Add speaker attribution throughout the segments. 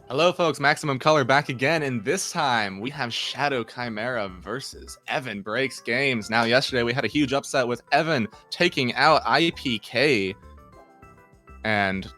Speaker 1: Hello folks, Maximum Color back again, and this time we have Shadow Chimera versus EvanBreaksGames. Now yesterday we had a huge upset with Evan taking out IPK, and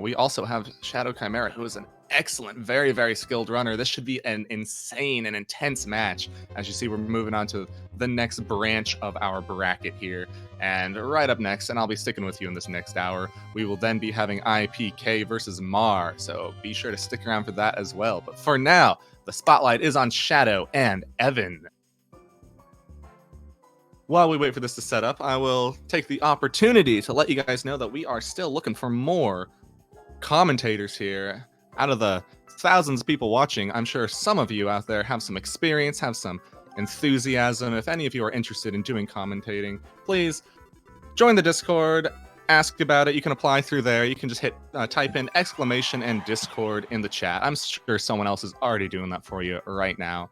Speaker 1: we also have Shadow Chimera, who is an excellent, very, very skilled runner. This should be an insane and intense match. As you see, we're moving on to the next branch of our bracket here. And right up next, and I'll be sticking with you in this next hour, we will then be having IPK versus Mar. So be sure to stick around for that as well. But for now, the spotlight is on Shadow and Evan. While we wait for this to set up, I will take the opportunity to let you guys know that we are still looking for more commentators here. Out of the thousands of people watching, I'm sure some of you out there have some experience, have some enthusiasm. If any of you are interested in doing commentating, please join the Discord, ask about it. You can apply through there. You can just type in exclamation and Discord in the chat. I'm sure someone else is already doing that for you right now.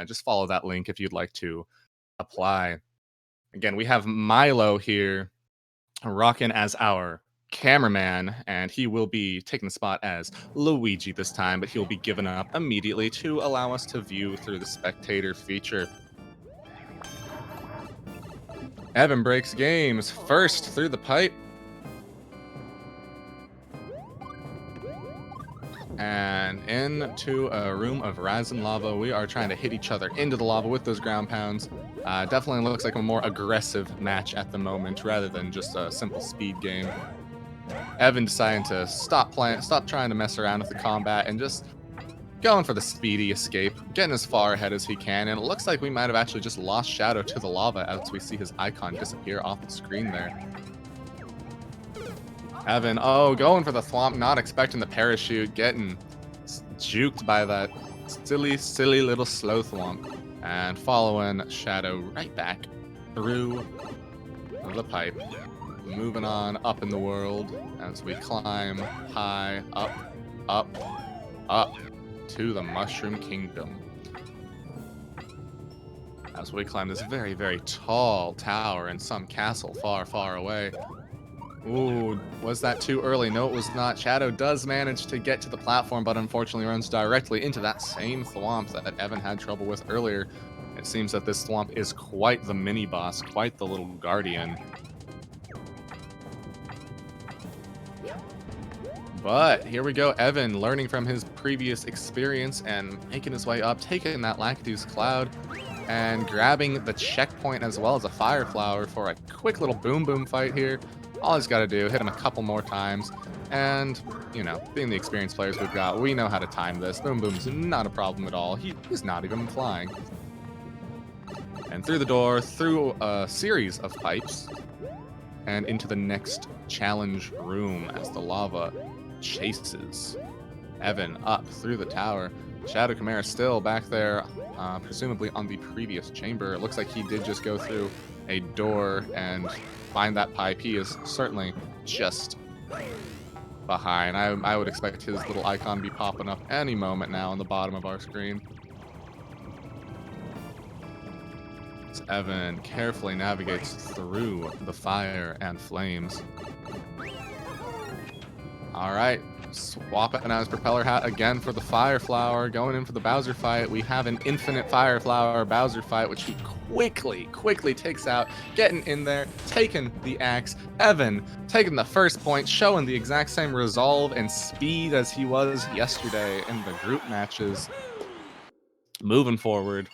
Speaker 1: Just follow that link if you'd like to apply. Again, we have Milo here rocking as our cameraman, and he will be taking the spot as Luigi this time, but he'll be given up immediately to allow us to view through the spectator feature. EvanBreaksGames first through the pipe. And into a room of Razen lava. We are trying to hit each other into the lava with those ground pounds. Definitely looks like a more aggressive match at the moment rather than just a simple speed game. Evan deciding to stop trying to mess around with the combat and just going for the speedy escape, getting as far ahead as he can. And it looks like we might have actually just lost Shadow to the lava as we see his icon disappear off the screen there. Evan, going for the thwomp, not expecting the parachute, getting juked by that silly little slow thwomp, and following Shadow right back through the pipe. Moving on up in the world as we climb high, up to the Mushroom Kingdom. As we climb this very, very tall tower in some castle far, far away. Ooh, was that too early? No, it was not. Shadow does manage to get to the platform, but unfortunately runs directly into that same thwomp that Evan had trouble with earlier. It seems that this thwomp is quite the mini-boss, quite the little guardian. But here we go, Evan learning from his previous experience and making his way up, taking that Lactus Cloud, and grabbing the checkpoint as well as a Fire Flower for a quick little boom fight here. All he's got to do, hit him a couple more times, and, you know, being the experienced players we've got, we know how to time this. Boom's not a problem at all. He's not even flying. And through the door, through a series of pipes, and into the next challenge room as the lava chases Evan up through the tower. Shadow Chimera still back there, presumably on the previous chamber. It looks like he did just go through a door and find that pipe. He is certainly just behind. I would expect his little icon to be popping up any moment now on the bottom of our screen. As Evan carefully navigates through the fire and flames. All right, swapping out his propeller hat again for the Fire Flower, going in for the Bowser fight. We have an infinite Fire Flower Bowser fight, which he quickly takes out, getting in there, taking the axe. Evan taking the first point, showing the exact same resolve and speed as he was yesterday in the group matches. Moving forward,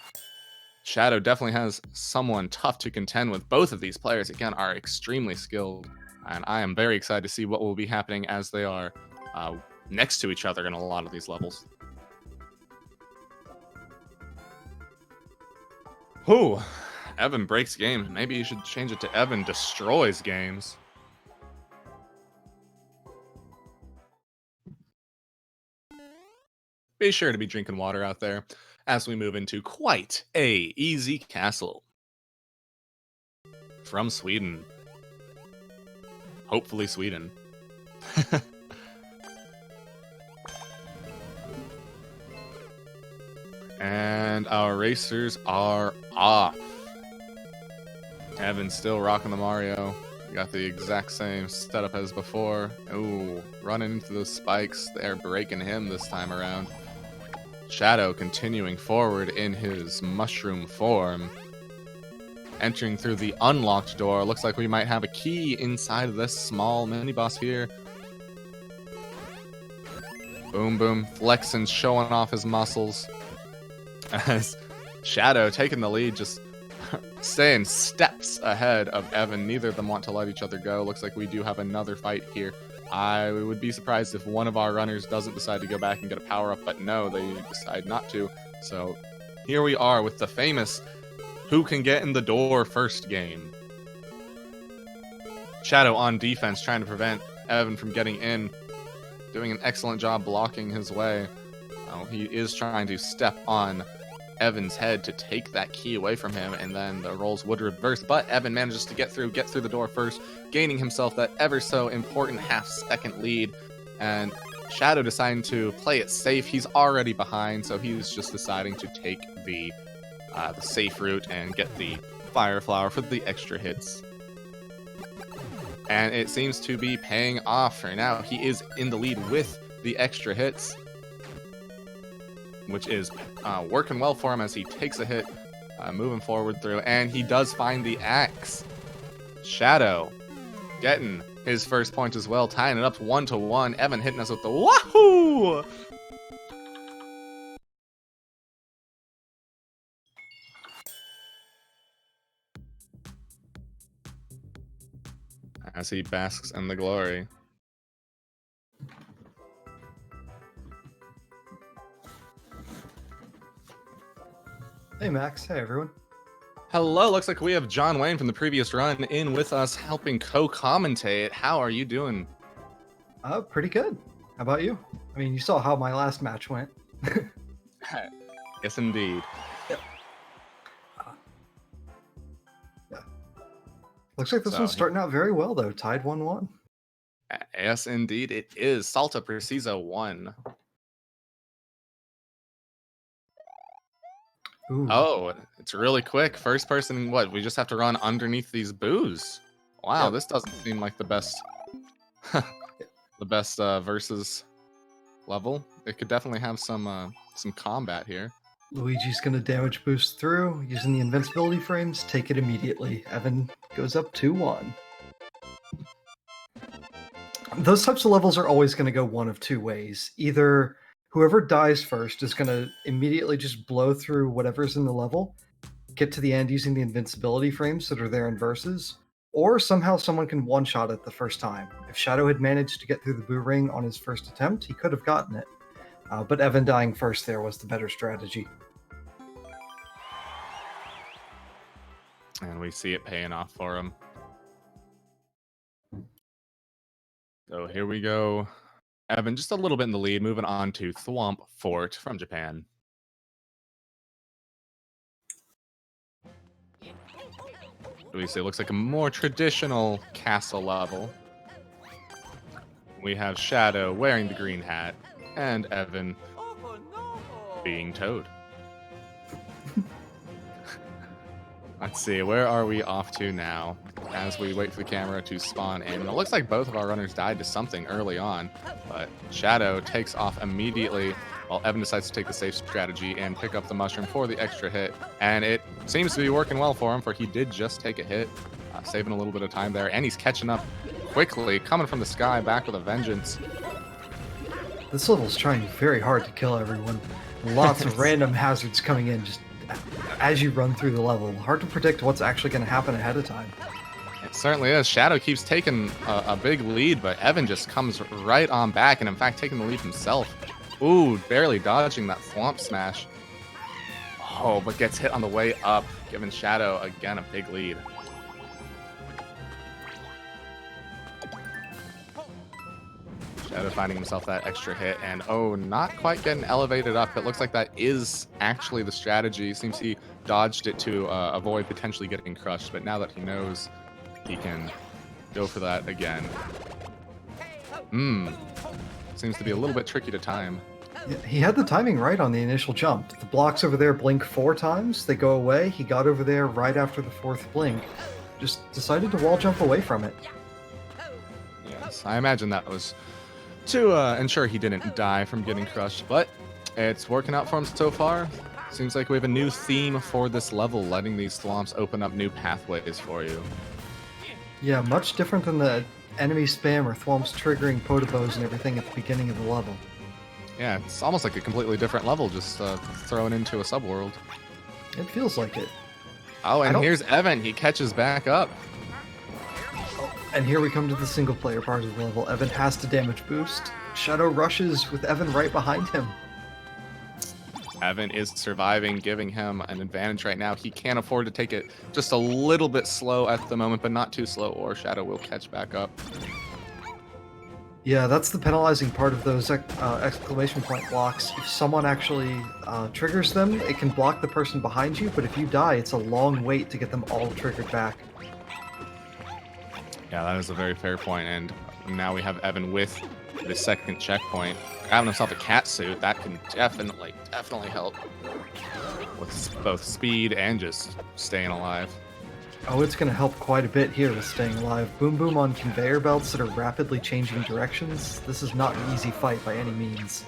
Speaker 1: Shadow definitely has someone tough to contend with. Both of these players, again, are extremely skilled. And I am very excited to see what will be happening as they are next to each other in a lot of these levels. Whew, Evan breaks games. Maybe you should change it to Evan destroys games. Be sure to be drinking water out there as we move into quite a easy castle. From Sweden. Hopefully Sweden. And our racers are off. Evan's still rocking the Mario. Got the exact same setup as before. Ooh, running into those spikes. They're breaking him this time around. Shadow continuing forward in his mushroom form. Entering through the unlocked door. Looks like we might have a key inside of this small mini-boss here. Boom, boom. Flexing, showing off his muscles. As Shadow taking the lead, just staying steps ahead of Evan. Neither of them want to let each other go. Looks like we do have another fight here. I would be surprised if one of our runners doesn't decide to go back and get a power-up, but no, they decide not to. So here we are with the famous who can get in the door first game. Shadow on defense, trying to prevent Evan from getting in. Doing an excellent job blocking his way. Oh, he is trying to step on Evan's head to take that key away from him, and then the roles would reverse, but Evan manages to get through the door first, gaining himself that ever so important half-second lead, and Shadow deciding to play it safe. He's already behind, so he's just deciding to take the safe route and get the Fire Flower for the extra hits. And it seems to be paying off right now. He is in the lead with the extra hits, which is working well for him as he takes a hit, moving forward through, and he does find the axe. Shadow getting his first point as well, tying it up 1-1. Evan hitting us with the wahoo! As he basks in the glory.
Speaker 2: Hey Max, hey everyone.
Speaker 1: Hello, looks like we have John Wayne from the previous run in with us helping co-commentate. How are you doing?
Speaker 2: Pretty good. How about you? I mean, you saw how my last match went.
Speaker 1: Yes, indeed.
Speaker 2: Yeah. Looks like this one's starting out very well though, tied 1-1.
Speaker 1: Yes, indeed, it is. Salta Precisa 1.
Speaker 2: Ooh.
Speaker 1: Oh, it's really quick. First person, what? We just have to run underneath these boos. Wow,
Speaker 2: Yep.
Speaker 1: This doesn't seem like the best, the best versus level. It could definitely have some combat here.
Speaker 2: Luigi's gonna damage boost through, using the invincibility frames, take it immediately. Evan goes up 2-1. Those types of levels are always gonna go one of two ways. Either whoever dies first is going to immediately just blow through whatever's in the level, get to the end using the invincibility frames that are there in verses, or somehow someone can one-shot it the first time. If Shadow had managed to get through the boo ring on his first attempt, he could have gotten it. But Evan dying first there was the better strategy.
Speaker 1: And we see it paying off for him. So here we go. Evan just a little bit in the lead, moving on to Thwomp Fort from Japan. We see it looks like a more traditional castle level. We have Shadow wearing the green hat, and Evan being Toad. Let's see, where are we off to now? As we wait for the camera to spawn in. It looks like both of our runners died to something early on, but Shadow takes off immediately while Evan decides to take the safe strategy and pick up the mushroom for the extra hit. And it seems to be working well for him, for he did just take a hit, saving a little bit of time there, and he's catching up quickly, coming from the sky, back with a vengeance.
Speaker 2: This level's trying very hard to kill everyone. Lots of random hazards coming in just as you run through the level. Hard to predict what's actually going to happen ahead of time.
Speaker 1: It certainly is. Shadow keeps taking a big lead, but Evan just comes right on back, and in fact taking the lead himself. Ooh, barely dodging that Thwomp Smash. Oh, but gets hit on the way up, giving Shadow, again, a big lead. Shadow finding himself that extra hit, and oh, not quite getting elevated up. It looks like that is actually the strategy. Seems he dodged it to avoid potentially getting crushed, but now that he knows, he can go for that again. Seems to be a little bit tricky to time.
Speaker 2: Yeah, he had the timing right on the initial jump. The blocks over there blink 4 times, they go away. He got over there right after the 4th blink, just decided to wall jump away from it.
Speaker 1: Yes, I imagine that was to ensure he didn't die from getting crushed, but it's working out for him so far. Seems like we have a new theme for this level, letting these thwomps open up new pathways for you.
Speaker 2: Yeah, much different than the enemy spam or thwomps triggering potobos and everything at the beginning of the level.
Speaker 1: Yeah, it's almost like a completely different level, just thrown into a subworld.
Speaker 2: It feels like it.
Speaker 1: Oh, and here's Evan. He catches back up.
Speaker 2: And here we come to the single player part of the level. Evan has to damage boost. Shadow rushes with Evan right behind him.
Speaker 1: Evan is surviving, giving him an advantage right now. He can't afford to take it just a little bit slow at the moment, but not too slow, or Shadow will catch back up.
Speaker 2: Yeah, that's the penalizing part of those exclamation point blocks. If someone actually triggers them, it can block the person behind you, but if you die, it's a long wait to get them all triggered back.
Speaker 1: Yeah, that is a very fair point, and now we have Evan with the second checkpoint. Grabbing himself a cat suit, that can definitely help with both speed and just staying alive.
Speaker 2: Oh, it's going to help quite a bit here with staying alive. Boom Boom on conveyor belts that are rapidly changing directions. This is not an easy fight by any means.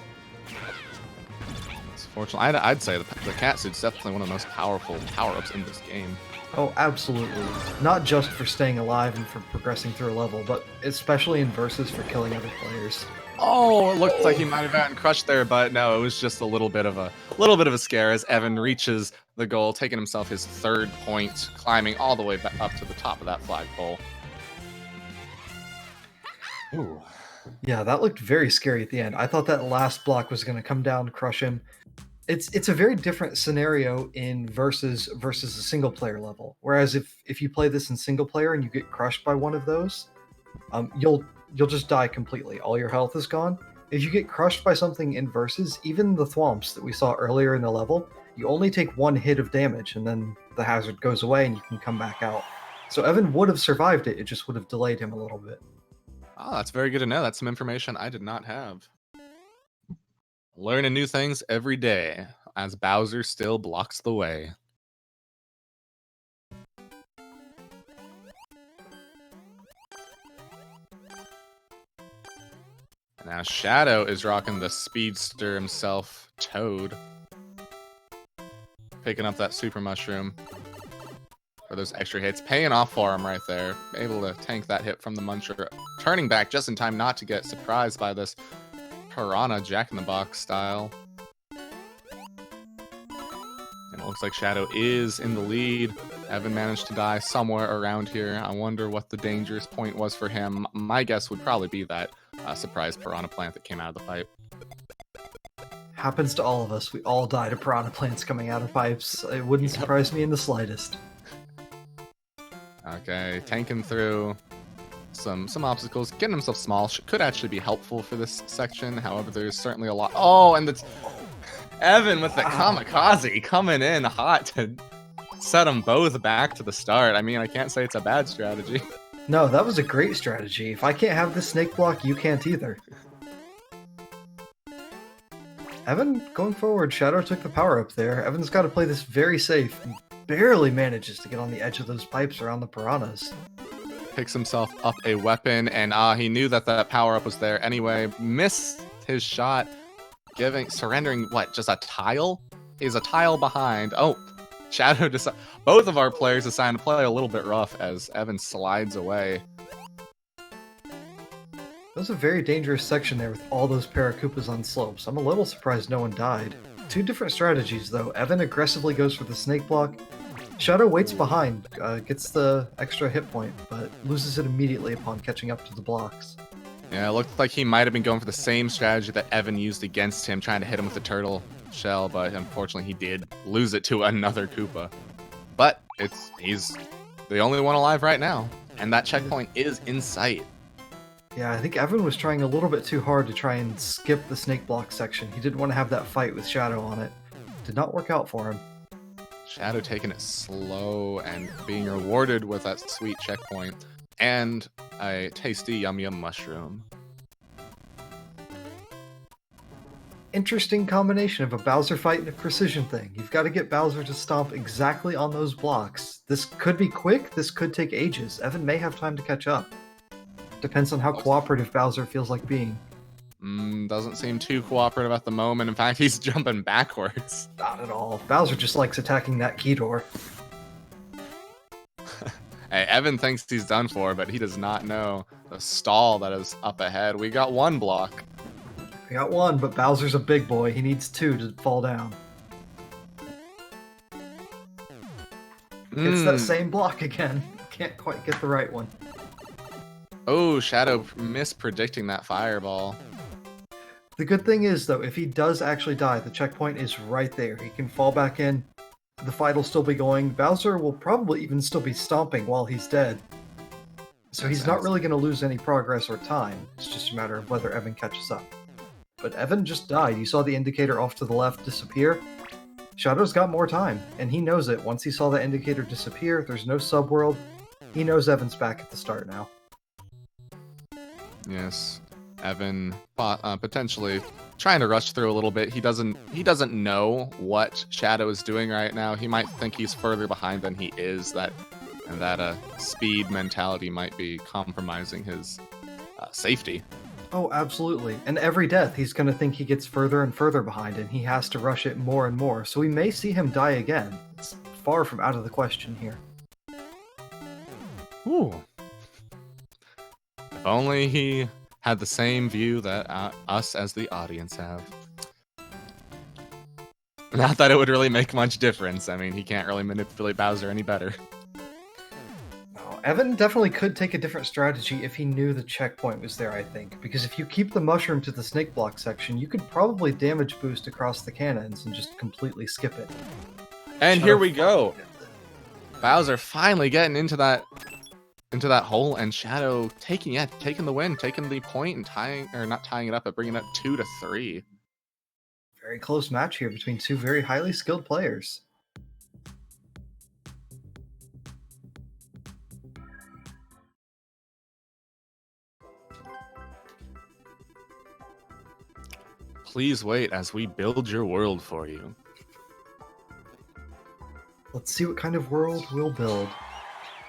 Speaker 1: It's fortunate. I'd say the cat suit's definitely one of the most powerful power-ups in this game.
Speaker 2: Oh, absolutely. Not just for staying alive and for progressing through a level, but especially in versus for killing other players.
Speaker 1: Oh, it looked like he might have gotten crushed there, but no, it was just a little bit of a scare as Evan reaches the goal, taking himself his third point, climbing all the way back up to the top of that flagpole. Ooh.
Speaker 2: Yeah, that looked very scary at the end. I thought that last block was going to come down, crush him. It's a very different scenario in versus a single player level. Whereas if you play this in single player and you get crushed by one of those, you'll just die completely. All your health is gone. If you get crushed by something in versus, even the thwomps that we saw earlier in the level, you only take one hit of damage and then the hazard goes away and you can come back out. So Evan would have survived it. It just would have delayed him a little bit.
Speaker 1: Oh, that's very good to know. That's some information I did not have. Learning new things every day as Bowser still blocks the way. Now Shadow is rocking the speedster himself, Toad. Picking up that super mushroom for those extra hits. Paying off for him right there. Able to tank that hit from the Muncher. Turning back just in time not to get surprised by this Piranha Jack-in-the-Box style. And it looks like Shadow is in the lead. Evan managed to die somewhere around here. I wonder what the dangerous point was for him. My guess would probably be that surprise piranha plant that came out of the pipe.
Speaker 2: Happens to all of us. We all die to piranha plants coming out of pipes. It wouldn't surprise me in the slightest.
Speaker 1: Okay, tanking through some obstacles. Getting himself small could actually be helpful for this section. However, there's certainly a lot. Oh, and it's Evan with the kamikaze coming in hot to set them both back to the start. I mean, I can't say it's a bad strategy.
Speaker 2: No, that was a great strategy. If I can't have the snake block, you can't either. Evan, going forward, Shadow took the power up there. Evan's got to play this very safe and barely manages to get on the edge of those pipes around the piranhas.
Speaker 1: Picks himself up a weapon, and he knew that that power-up was there anyway. Missed his shot, surrendering, what, just a tile? He's a tile behind. Oh, Shadow both of our players decided to play a little bit rough as Evan slides away.
Speaker 2: That was a very dangerous section there with all those Paracoopas on slopes. I'm a little surprised no one died. Two different strategies, though. Evan aggressively goes for the snake block. Shadow waits behind, gets the extra hit point, but loses it immediately upon catching up to the blocks.
Speaker 1: Yeah, it looked like he might have been going for the same strategy that Evan used against him, trying to hit him with the turtle shell, but unfortunately he did lose it to another Koopa. But he's the only one alive right now, and that checkpoint is in sight.
Speaker 2: Yeah, I think Evan was trying a little bit too hard to try and skip the snake block section. He didn't want to have that fight with Shadow on it. Did not work out for him.
Speaker 1: Shadow taking it slow and being rewarded with that sweet checkpoint and a tasty yum yum mushroom.
Speaker 2: interesting combination of a Bowser fight and a precision thing. You've got to get Bowser to stomp exactly on those blocks. This could be quick, this could take ages. Evan may have time to catch up. Depends on how cooperative Bowser feels like being.
Speaker 1: Doesn't seem too cooperative at the moment. In fact, he's jumping backwards.
Speaker 2: Not at all. Bowser just likes attacking that key door.
Speaker 1: Hey, Evan thinks he's done for, but he does not know the stall that is up ahead. We got one block.
Speaker 2: We got one, but Bowser's a big boy. He needs two to fall down. It's that same block again. Can't quite get the right one.
Speaker 1: Oh, Shadow mispredicting that fireball.
Speaker 2: The good thing is, though, if he does actually die, the checkpoint is right there. He can fall back in. The fight will still be going. Bowser will probably even still be stomping while he's dead. So he's not really going to lose any progress or time. It's just a matter of whether Evan catches up. But Evan just died. You saw the indicator off to the left disappear. Shadow's got more time, and he knows it. Once he saw the indicator disappear, there's no subworld. He knows Evan's back at the start now.
Speaker 1: Yes, Evan potentially trying to rush through a little bit. He doesn't know what Shadow is doing right now. He might think he's further behind than he is. That speed mentality might be compromising his safety.
Speaker 2: Oh, absolutely. And every death, he's going to think he gets further and further behind, and he has to rush it more and more. So we may see him die again. It's far from out of the question here.
Speaker 1: Ooh. If only he had the same view that us as the audience have. Not that it would really make much difference. I mean, he can't really manipulate Bowser any better.
Speaker 2: Evan definitely could take a different strategy if he knew the checkpoint was there, I think. Because if you keep the mushroom to the snake block section, you could probably damage boost across the cannons and just completely skip it.
Speaker 1: And here we go. Bowser finally getting into that hole, and Shadow taking the win, taking the point and not tying it up, but bringing it 2-3.
Speaker 2: Very close match here between two very highly skilled players.
Speaker 1: Please wait as we build your world for you.
Speaker 2: Let's see what kind of world we'll build.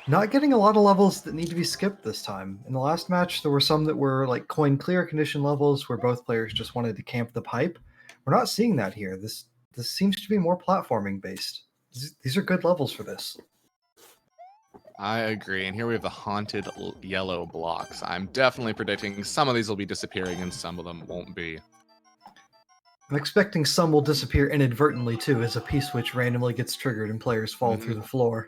Speaker 2: Not getting a lot of levels that need to be skipped this time. In the last match, there were some that were like coin clear condition levels where both players just wanted to camp the pipe. We're not seeing that here. This seems to be more platforming based. These are good levels for this.
Speaker 1: I agree, and here we have the haunted yellow blocks. I'm definitely predicting some of these will be disappearing and some of them won't be.
Speaker 2: I'm expecting some will disappear inadvertently too, as a P-switch randomly gets triggered and players fall through the floor.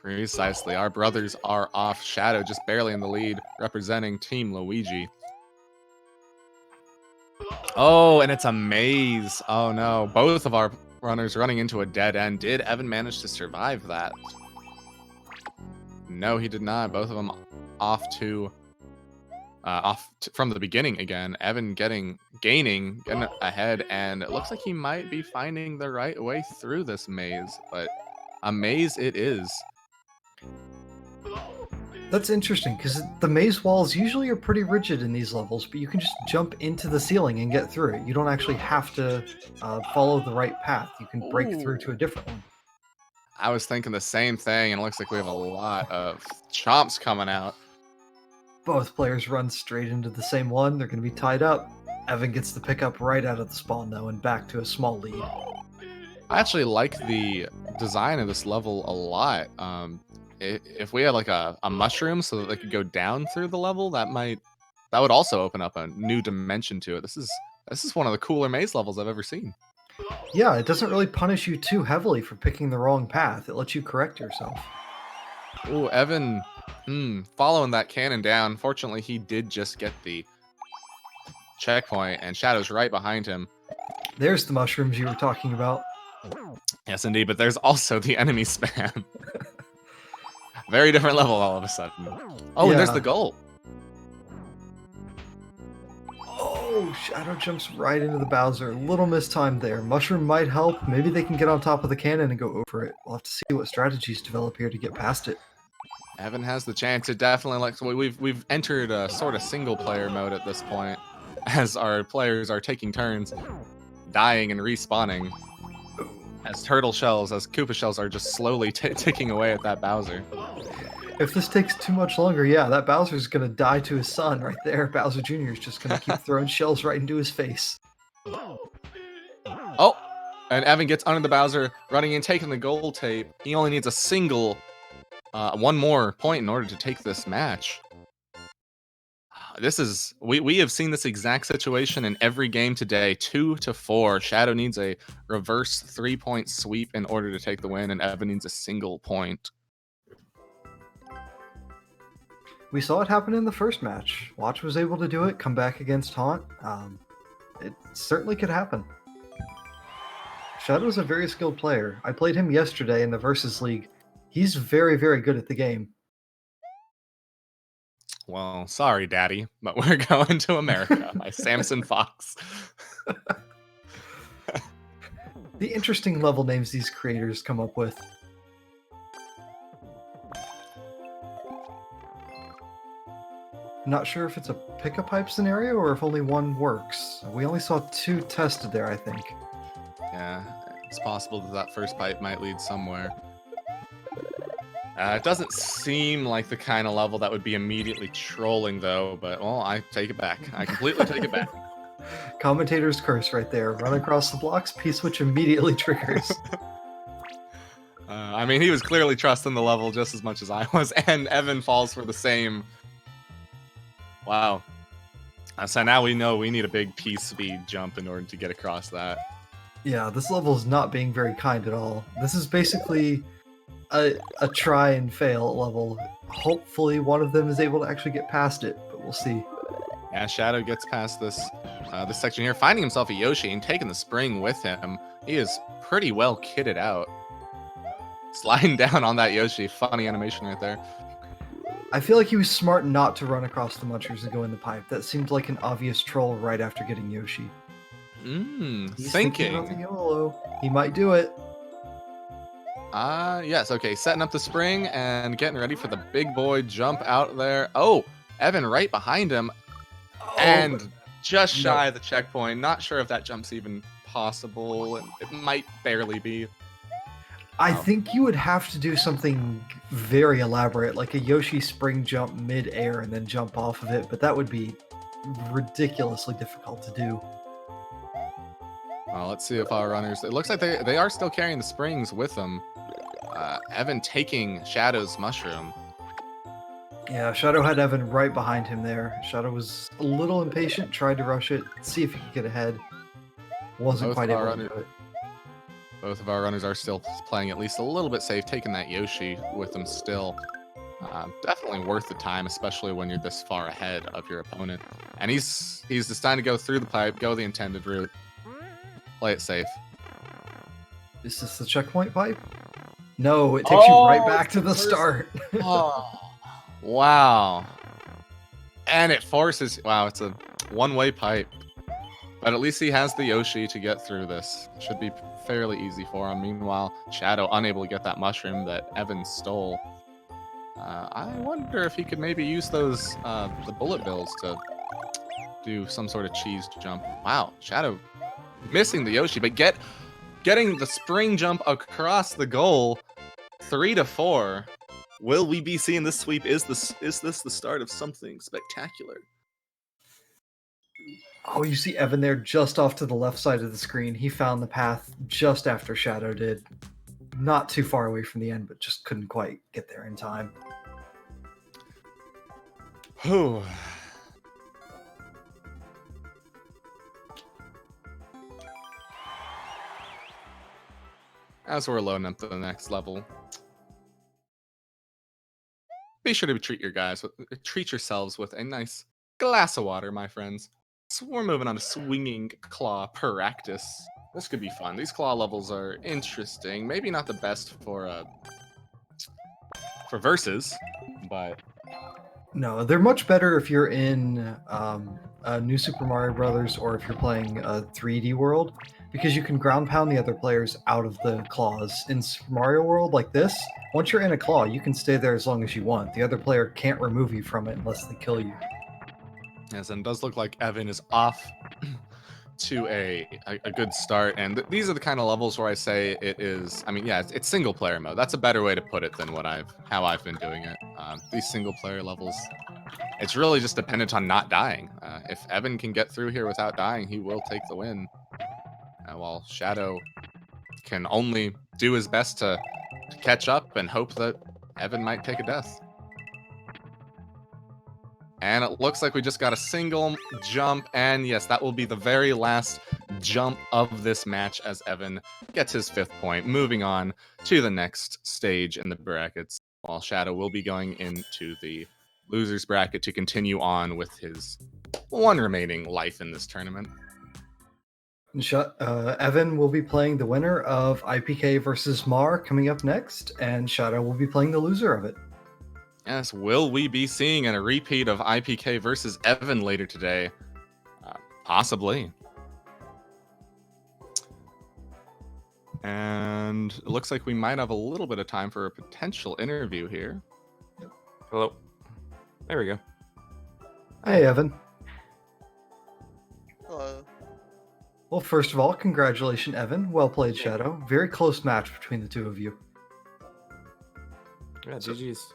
Speaker 1: Precisely. Our brothers are off. Shadow just barely in the lead, representing Team Luigi. Oh, and it's a maze. Oh no, both of our runners running into a dead end. Did Evan manage to survive that? No, he did not. Both of them off from the beginning again. Evan getting ahead, and it looks like he might be finding the right way through this maze, but a maze it is.
Speaker 2: That's interesting, because the maze walls usually are pretty rigid in these levels, but you can just jump into the ceiling and get through it. You don't actually have to follow the right path. You can break through to a different one.
Speaker 1: I was thinking the same thing, and it looks like we have a lot of chomps coming out.
Speaker 2: Both players run straight into the same one. They're going to be tied up. Evan gets the pickup right out of the spawn, though, and back to a small lead.
Speaker 1: I actually like the design of this level a lot. If we had like a mushroom so that they could go down through the level, that would also open up a new dimension to it. This is one of the cooler maze levels I've ever seen.
Speaker 2: Yeah, it doesn't really punish you too heavily for picking the wrong path. It lets you correct yourself.
Speaker 1: Ooh, Evan following that cannon down. Fortunately, he did just get the checkpoint, and Shadow's right behind him. There's
Speaker 2: the mushrooms you were talking about.
Speaker 1: Yes, indeed, but there's also the enemy spam. Very different level all of a sudden. Oh, yeah. And there's the goal.
Speaker 2: Oh, Shadow jumps right into the Bowser. Little mistimed there. Mushroom might help. Maybe they can get on top of the cannon and go over it. We'll have to see what strategies develop here to get past it.
Speaker 1: Evan has the chance. It definitely we've entered a sort of single player mode at this point, as our players are taking turns. dying and respawning. As turtle shells, as Koopa shells are just slowly ticking away at that Bowser.
Speaker 2: If this takes too much longer, yeah, that Bowser's gonna die to his son right there. Bowser Jr. is just gonna keep throwing shells right into his face.
Speaker 1: Oh, and Evan gets under the Bowser, running in, taking the gold tape. He only needs a single, one more point in order to take this match. This is, we have seen this exact situation in every game today, 2-4. Shadow needs a reverse 3-point sweep in order to take the win, and Evan needs a single point.
Speaker 2: We saw it happen in the first match. Watch was able to do it, come back against Haunt. It certainly could happen. Shadow's a very skilled player. I played him yesterday in the Versus League. He's very, very good at the game.
Speaker 1: Well, sorry, Daddy, but we're going to America by Samson Fox.
Speaker 2: The interesting level names these creators come up with. Not sure if it's a pick-a-pipe scenario or if only one works. We only saw 2 tested there, I think.
Speaker 1: Yeah, it's possible that first pipe might lead somewhere. It doesn't seem like the kind of level that would be immediately trolling, though, but, well, I take it back. I completely take it back.
Speaker 2: Commentator's curse right there. Run across the blocks, P-switch immediately triggers.
Speaker 1: I mean, he was clearly trusting the level just as much as I was, and Evan falls for the same. Wow. So now we know we need a big P-speed jump in order to get across that.
Speaker 2: Yeah, this level is not being very kind at all. This is basically a try and fail level. Hopefully one of them is able to actually get past it, but we'll see.
Speaker 1: Yeah, Shadow gets past this this section here, finding himself a Yoshi and taking the spring with him. He is pretty well kitted out. Sliding down on that Yoshi. Funny animation right there.
Speaker 2: I feel like he was smart not to run across the munchers and go in the pipe. That seemed like an obvious troll right after getting Yoshi. He's thinking about the YOLO. He might do it.
Speaker 1: Yes, okay. Setting up the spring and getting ready for the big boy jump out there. Oh, Evan right behind him. And just shy of the checkpoint. Not sure if that jump's even possible. It might barely be.
Speaker 2: I think you would have to do something very elaborate, like a Yoshi spring jump mid-air and then jump off of it, but that would be ridiculously difficult to do.
Speaker 1: Well, let's see if our runners... It looks like they are still carrying the springs with them. Evan taking Shadow's mushroom.
Speaker 2: Yeah, Shadow had Evan right behind him there. Shadow was a little impatient, tried to rush it, see if he could get ahead. Wasn't quite able to do it.
Speaker 1: Both of our runners are still playing at least a little bit safe, taking that Yoshi with them still. Definitely worth the time, especially when you're this far ahead of your opponent. And he's deciding to go through the pipe, go the intended route. Play it safe.
Speaker 2: Is this the checkpoint pipe? No, it takes you right back to the start.
Speaker 1: Wow. And it forces... Wow, it's a one-way pipe. But at least he has the Yoshi to get through this. Should be fairly easy for him. Meanwhile, Shadow unable to get that mushroom that Evan stole. I wonder if he could maybe use those the bullet bills to do some sort of cheese jump. Wow, Shadow missing the Yoshi, but getting the spring jump across the goal. 3-4. Will we be seeing this sweep? Is this the start of something spectacular?
Speaker 2: Oh, you see Evan there just off to the left side of the screen. He found the path just after Shadow did. Not too far away from the end, but just couldn't quite get there in time.
Speaker 1: Whew. As we're loading up to the next level, be sure to treat yourselves with a nice glass of water, my friends. So we're moving on to swinging claw practice. This could be fun. These claw levels are interesting. Maybe not the best for versus, but
Speaker 2: no, they're much better if you're in New Super Mario Brothers or if you're playing a 3D world, because you can ground pound the other players out of the claws. In Super Mario World like this, once you're in a claw, you can stay there as long as you want. The other player can't remove you from it unless they kill you.
Speaker 1: Yes, and it does look like Evan is off to a good start, and these are the kind of levels where I say it is. I mean, yeah, it's single player mode. That's a better way to put it than how I've been doing it. These single player levels, it's really just dependent on not dying. If Evan can get through here without dying, he will take the win. While Shadow can only do his best to catch up and hope that Evan might take a death. And it looks like we just got a single jump, and yes, that will be the very last jump of this match as Evan gets his 5th point, moving on to the next stage in the brackets, while Shadow will be going into the losers bracket to continue on with his one remaining life in this tournament.
Speaker 2: Evan will be playing the winner of IPK versus Mar coming up next, and Shadow will be playing the loser of it.
Speaker 1: Yes, will we be seeing a repeat of IPK versus Evan later today? Possibly. And it looks like we might have a little bit of time for a potential interview here.
Speaker 3: Hello. There we go.
Speaker 2: Hey, Evan.
Speaker 4: Hello.
Speaker 2: Well, first of all, congratulations, Evan. Well played, Shadow. Very close match between the two of you.
Speaker 3: Yeah, GG's.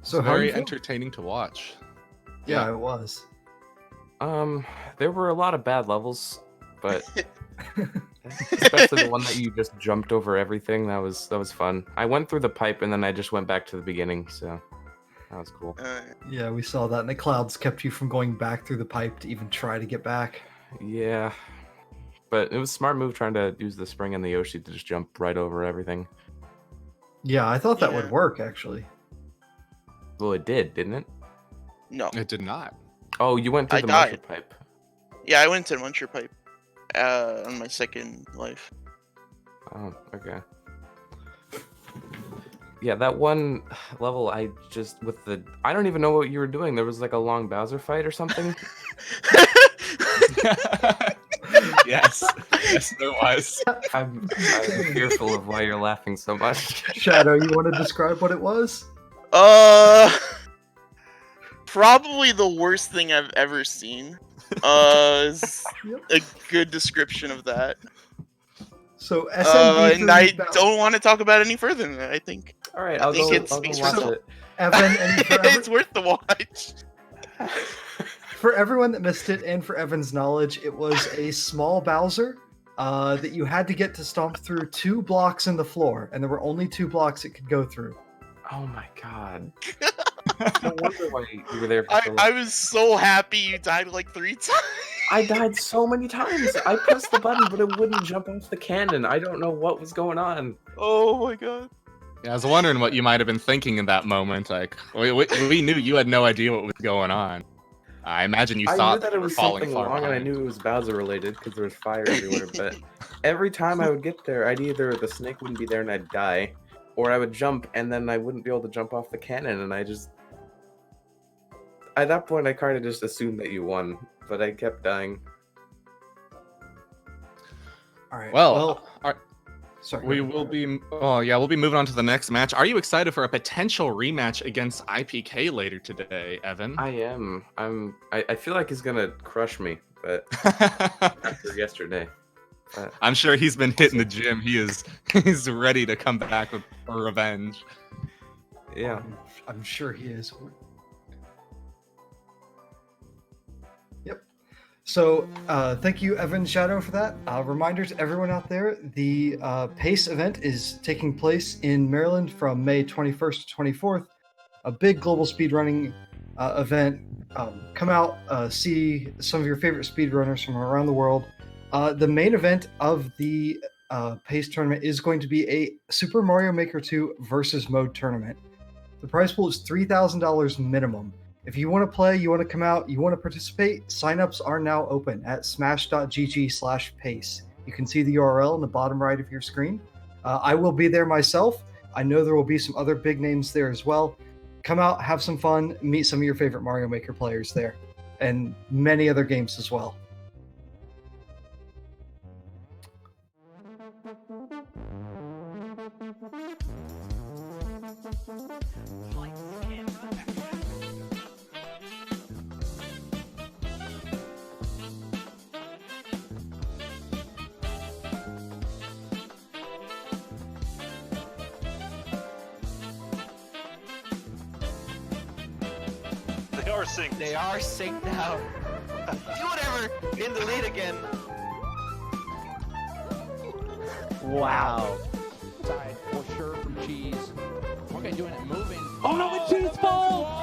Speaker 2: So
Speaker 1: It's
Speaker 2: how
Speaker 1: very
Speaker 2: you feel?
Speaker 1: entertaining to watch.
Speaker 2: Yeah, it was.
Speaker 3: There were a lot of bad levels, but especially the one that you just jumped over everything. That was fun. I went through the pipe and then I just went back to the beginning, so that was cool.
Speaker 2: Yeah, we saw that, and the clouds kept you from going back through the pipe to even try to get back.
Speaker 3: Yeah, but it was a smart move trying to use the spring and the Yoshi to just jump right over everything.
Speaker 2: Yeah, I thought that
Speaker 4: Yeah.
Speaker 2: would work, actually.
Speaker 3: Well, it did, didn't it?
Speaker 4: No.
Speaker 1: It did not.
Speaker 3: Oh, you went through
Speaker 4: I
Speaker 3: the
Speaker 4: died.
Speaker 3: Marshall pipe.
Speaker 4: Yeah, I went to Muncher Pipe on my second life.
Speaker 3: Oh, okay. Yeah, that one level, I don't even know what you were doing. There was like a long Bowser fight or something.
Speaker 1: Yes, there was.
Speaker 3: I'm fearful of why you're laughing so much.
Speaker 2: Shadow, you want to describe what it was?
Speaker 4: Probably the worst thing I've ever seen. Is
Speaker 2: Yep.
Speaker 4: a good description of that.
Speaker 2: So SMM2
Speaker 4: And I don't want to talk about it any further than that. I think
Speaker 3: All right,
Speaker 4: I
Speaker 3: I'll
Speaker 4: think
Speaker 3: go,
Speaker 4: it
Speaker 3: I'll go
Speaker 4: speaks
Speaker 3: watch
Speaker 4: for
Speaker 3: it.
Speaker 2: Evan, and
Speaker 4: it's worth the watch.
Speaker 2: for everyone that missed it, and for Evan's knowledge, it was a small Bowser that you had to get to stomp through 2 blocks in the floor, and there were only 2 blocks it could go through.
Speaker 3: Oh my god. No wonder why you were there for so long.
Speaker 4: I was so happy you died like 3 times.
Speaker 3: I died so many times. I pressed the button, but it wouldn't jump off the cannon. I don't know what was going on.
Speaker 4: Oh my god.
Speaker 1: Yeah, I was wondering what you might have been thinking in that moment. Like, we knew you had no idea what was going on. I imagine you
Speaker 3: I
Speaker 1: thought
Speaker 3: knew that
Speaker 1: you
Speaker 3: it
Speaker 1: were
Speaker 3: was
Speaker 1: falling
Speaker 3: something
Speaker 1: far
Speaker 3: wrong, and I
Speaker 1: behind.
Speaker 3: knew it was Bowser related because there was fire everywhere. But every time I would get there, the snake wouldn't be there and I'd die, or I would jump and then I wouldn't be able to jump off the cannon, and at that point I kind of just assumed that you won, but I kept dying.
Speaker 2: All right.
Speaker 1: Well,
Speaker 2: sorry.
Speaker 1: we will be. Oh yeah, we'll be moving on to the next match. Are you excited for a potential rematch against IPK later today, Evan?
Speaker 3: I am. I feel like he's gonna crush me, but after yesterday.
Speaker 1: I'm sure he's been hitting the gym. He's ready to come back for revenge.
Speaker 3: Yeah.
Speaker 2: I'm sure he is. Yep. So thank you, Evan Shadow, for that. Reminder to everyone out there, the PACE event is taking place in Maryland from May 21st to 24th. A big global speedrunning event. Come out, see some of your favorite speedrunners from around the world. The main event of the PACE tournament is going to be a Super Mario Maker 2 versus mode tournament. The prize pool is $3,000 minimum. If you want to play, you want to come out, you want to participate, signups are now open at smash.gg/pace. You can see the URL in the bottom right of your screen. I will be there myself. I know there will be some other big names there as well. Come out, have some fun, meet some of your favorite Mario Maker players there, and many other games as well.
Speaker 5: synced.
Speaker 6: They are synced now. Do whatever. In the lead again.
Speaker 7: Wow.
Speaker 8: Side for sure from Cheese. Okay, doing it, moving.
Speaker 7: Oh no, the cheese falls!